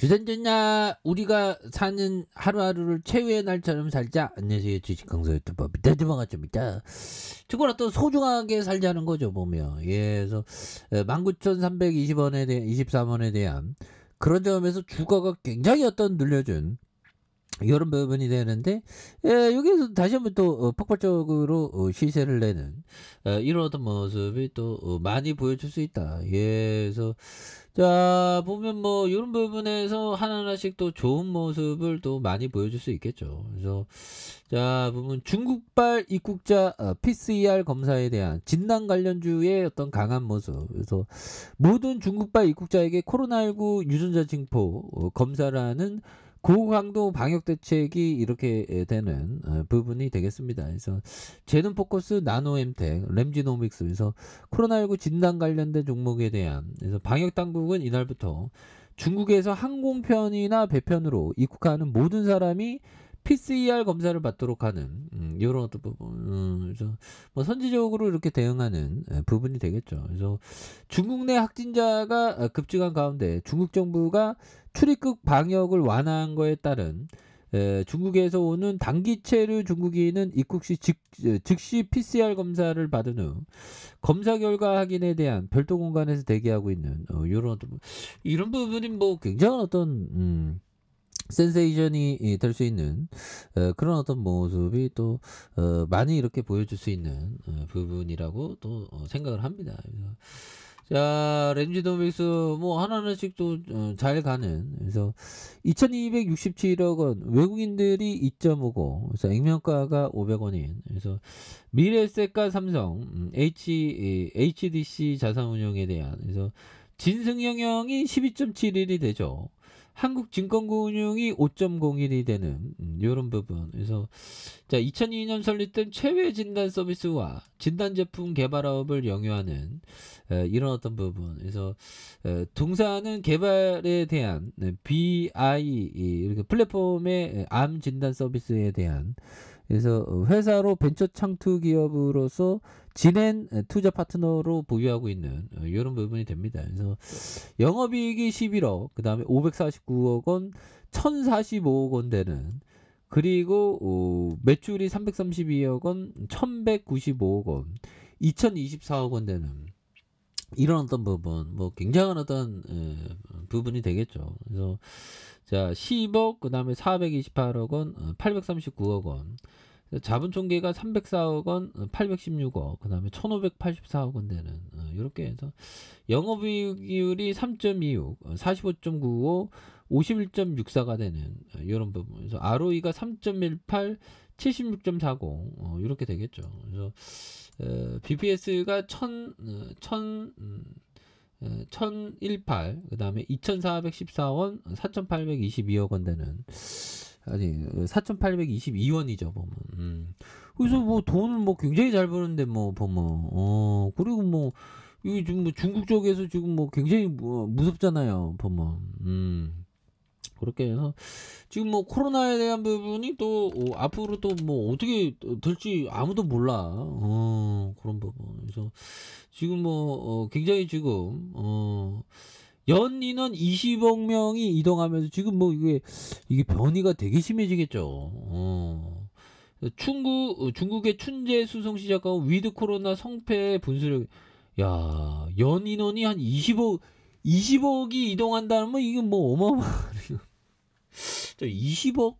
주전전야 우리가 사는 하루하루를 최후의 날처럼 살자. 안녕하세요, 주식 강사 유튜버 밑에드방아 좀 있다. 죽어라 또 소중하게 살자는 거죠 보면. 예, 그래서 19,320원에 대한 23원에 대한 그런 점에서 주가가 굉장히 늘려준 이런 부분이 되는데, 여기에서 다시 한번 또 폭발적으로 시세를 내는 이런 어떤 모습이 또 많이 보여줄 수 있다. 예, 그래서 자 보면 뭐 이런 부분에서 하나하나씩 또 좋은 모습을 또 많이 보여줄 수 있겠죠. 그래서 자 보면 중국발 입국자 PCR 검사에 대한 진단 관련주의 어떤 강한 모습. 그래서 모든 중국발 입국자에게 코로나19 유전자 징포 검사를 하는 고강도 방역 대책이 이렇게 되는 부분이 되겠습니다. 그래서 제논 포커스 나노엠텍 램지노믹스. 그래서 코로나19 진단 관련된 종목에 대한, 그래서 방역 당국은 이날부터 중국에서 항공편이나 배편으로 입국하는 모든 사람이 PCR 검사를 받도록 하는 이런 어떤 부분, 그래서 뭐 선제적으로 이렇게 대응하는 부분이 되겠죠. 그래서 중국 내 확진자가 급증한 가운데 중국 정부가 출입국 방역을 완화한 거에 따른 중국에서 오는 단기체류 중국인은 입국 시 즉시 PCR 검사를 받은 후 검사 결과 확인에 대한 별도 공간에서 대기하고 있는 이런 부분이 뭐 굉장한 어떤 센세이션이 될 수 있는 그런 어떤 모습이 또 많이 이렇게 보여줄 수 있는 부분이라고 또 생각을 합니다. 그래서 자, 렌지노믹스 뭐 하나하나씩 또 잘 가는. 그래서 2,267억 원, 외국인들이 2.50, 그래서 액면가가 500원인. 그래서 미래에셋과 삼성, HDC 자산운용에 대한, 그래서 진승영형이 12.71이 되죠. 한국증권금융이 5.01이 되는 이런 부분. 그래서 자 2002년 설립된 최외 진단 서비스와 진단 제품 개발업을 영위하는 이런 어떤 부분. 그래서 동사는 개발에 대한 BI 이렇게 플랫폼의 암 진단 서비스에 대한, 그래서 회사로 벤처 창투 기업으로서 진행 투자 파트너로 보유하고 있는 이런 부분이 됩니다. 그래서 영업이익이 11억, 그 다음에 549억 원, 1045억 원 되는, 그리고 매출이 332억 원, 1195억 원, 2024억 원 되는 이런 어떤 부분, 뭐 굉장한 어떤 부분이 되겠죠. 그래서 자 10억, 그 다음에 428억 원, 839억 원, 자본 총계가 304억 원, 816억, 그 다음에 1584억 원 되는 이렇게 해서 영업이익률이 3.26, 45.95, 51.64가 되는 이런 부분. 그래서 ROE가 3.18, 76.40 이렇게 되겠죠. 그래서 BPS가 1018, 그 다음에 2414원, 4822억 원 되는, 아니 4822원이죠 보면. 그래서 뭐 돈을 뭐 굉장히 잘 버는데 뭐 보면 그리고 뭐 이게 지금 뭐 중국 쪽에서 지금 뭐 굉장히 무섭잖아요 보면. 그렇게 해서 지금 뭐 코로나에 대한 부분이 또 앞으로 또 뭐 어떻게 될지 아무도 몰라. 그런 부분. 그래서 지금 뭐 굉장히 지금 연 인원 20억 명이 이동하면서 지금 뭐 이게 변이가 되게 심해지겠죠. 중국의 춘제 수송 시작하고 위드 코로나 성패 분수령. 야, 연 인원이 한 20억이 이동한다면 이게 뭐 어마어마하네요. 20억?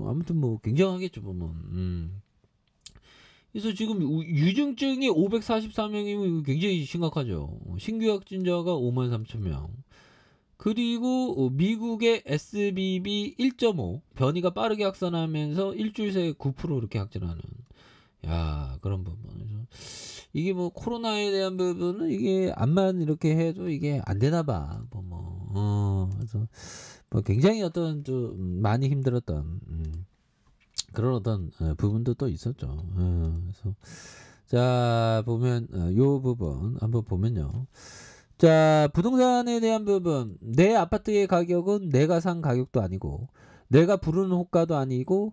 아무튼 뭐 굉장하겠죠 보면. 그래서 지금 유증증이 544명이면 굉장히 심각하죠. 신규 확진자가 53,000명. 그리고 미국의 SBB 1.5 변이가 빠르게 확산하면서 일주일 새에 9% 이렇게 확진하는. 야, 그런 부분. 그래서 이게 뭐 코로나에 대한 부분은 이게 암만 이렇게 해도 이게 안 되나 봐. 그래서 뭐 굉장히 어떤 좀 많이 힘들었던 그런 어떤 부분도 또 있었죠. 그래서 자 보면 요 부분 한번 보면요. 자 부동산에 대한 부분, 내 아파트의 가격은 내가 산 가격도 아니고 내가 부르는 호가도 아니고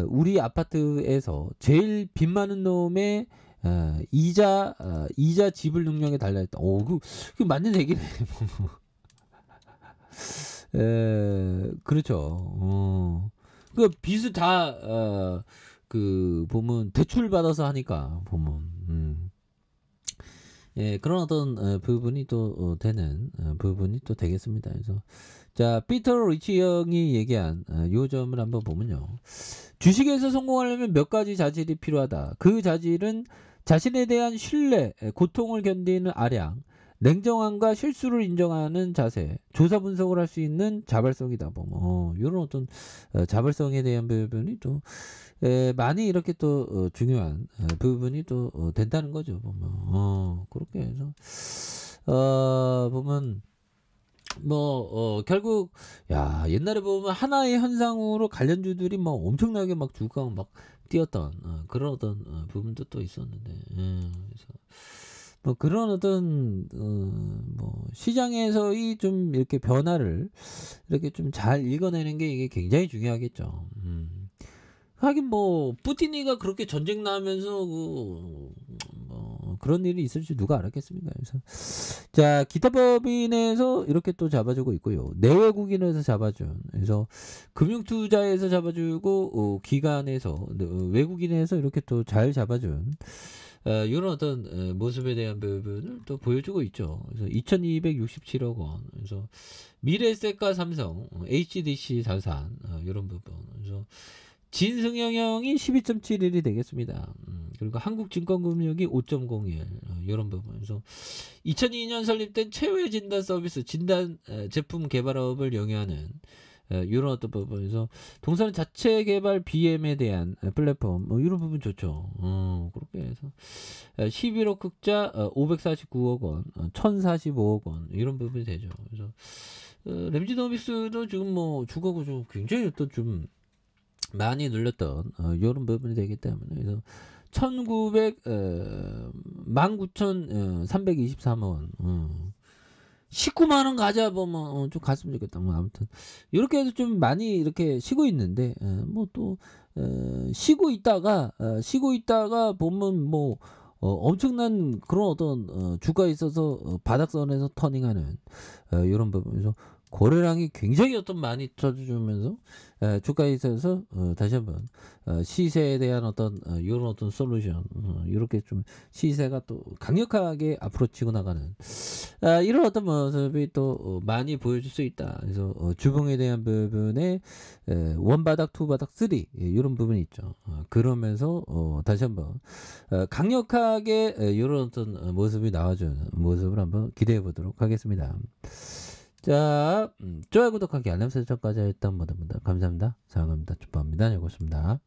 우리 아파트에서 제일 빚 많은 놈의 이자 지불 능력에 달려있다. 그 맞는 얘기네. 그렇죠. 그 빚을 다 그 보면 대출 받아서 하니까 보면 예, 그런 어떤 부분이 또 되는 부분이 또 되겠습니다. 그래서 자, 피터 리치 형이 얘기한 요 점을 한번 보면요. 주식에서 성공하려면 몇 가지 자질이 필요하다. 그 자질은 자신에 대한 신뢰, 고통을 견디는 아량, 냉정함과 실수를 인정하는 자세, 조사 분석을 할 수 있는 자발성이다. 뭐, 이런 어떤 자발성에 대한 부분이 또 많이 이렇게 또 중요한 부분이 또 된다는 거죠. 보면 그렇게 해서 보면 뭐 결국 야 옛날에 보면 하나의 현상으로 관련주들이 뭐 엄청나게 막 주가가 막 뛰었던 그런 어떤 부분도 또 있었는데 그래서 뭐 그런 어떤 뭐 시장에서의 좀 이렇게 변화를 이렇게 좀 잘 읽어내는 게 이게 굉장히 중요하겠죠. 하긴 뭐 푸틴이가 그렇게 전쟁 나면서 뭐 그런 일이 있을 줄 누가 알았겠습니까? 그래서 자 기타 법인에서 이렇게 또 잡아주고 있고요. 내외국인에서 잡아준 그래서 금융투자에서 잡아주고 기관에서 외국인에서 이렇게 또 잘 잡아준 이런 어떤 모습에 대한 부분을 또 보여주고 있죠. 그래서 2,267억 원. 그래서 미래에셋과 삼성, HDC 자산 이런 부분. 그래서 진승영형이 12.71이 되겠습니다. 그리고 한국증권금융이 5.01 이런 부분. 그래서 2002년 설립된 최후의 진단 서비스 진단 제품 개발업을 영위하는 이런 어떤 부분에서 동사는 자체 개발 BM에 대한 플랫폼 이런 부분 좋죠. 그렇게 해서 11억 흑자 549억 원, 1,045억 원 이런 부분이 되죠. 그래서 램지노믹스도 지금 뭐 주가가 좀 굉장히 또 좀 많이 눌렸던 이런 부분이 되기 때문에 그래서 19,323원 19만 원 가자 보면 좀 갔으면 좋겠다. 뭐 아무튼 이렇게 해서 좀 많이 이렇게 쉬고 있는데 뭐 또 쉬고 있다가 보면 뭐 엄청난 그런 어떤 주가에 있어서 바닥선에서 터닝하는 이런 부분에서 고래량이 굉장히 어떤 많이 쳐주면서 주가에 있어서 다시 한번 시세에 대한 어떤 이런 어떤 솔루션 이렇게 좀 시세가 또 강력하게 앞으로 치고 나가는 이런 어떤 모습이 또 많이 보여줄 수 있다. 그래서 주봉에 대한 부분에 원바닥, 투바닥, 쓰리 이런 부분이 있죠. 그러면서 다시 한번 강력하게 이런 어떤 모습이 나와주는 모습을 한번 기대해 보도록 하겠습니다. 자, 좋아요, 구독하기, 알람 설정까지 했던 모든 분들 감사합니다. 사랑합니다. 축복합니다. 여고습니다.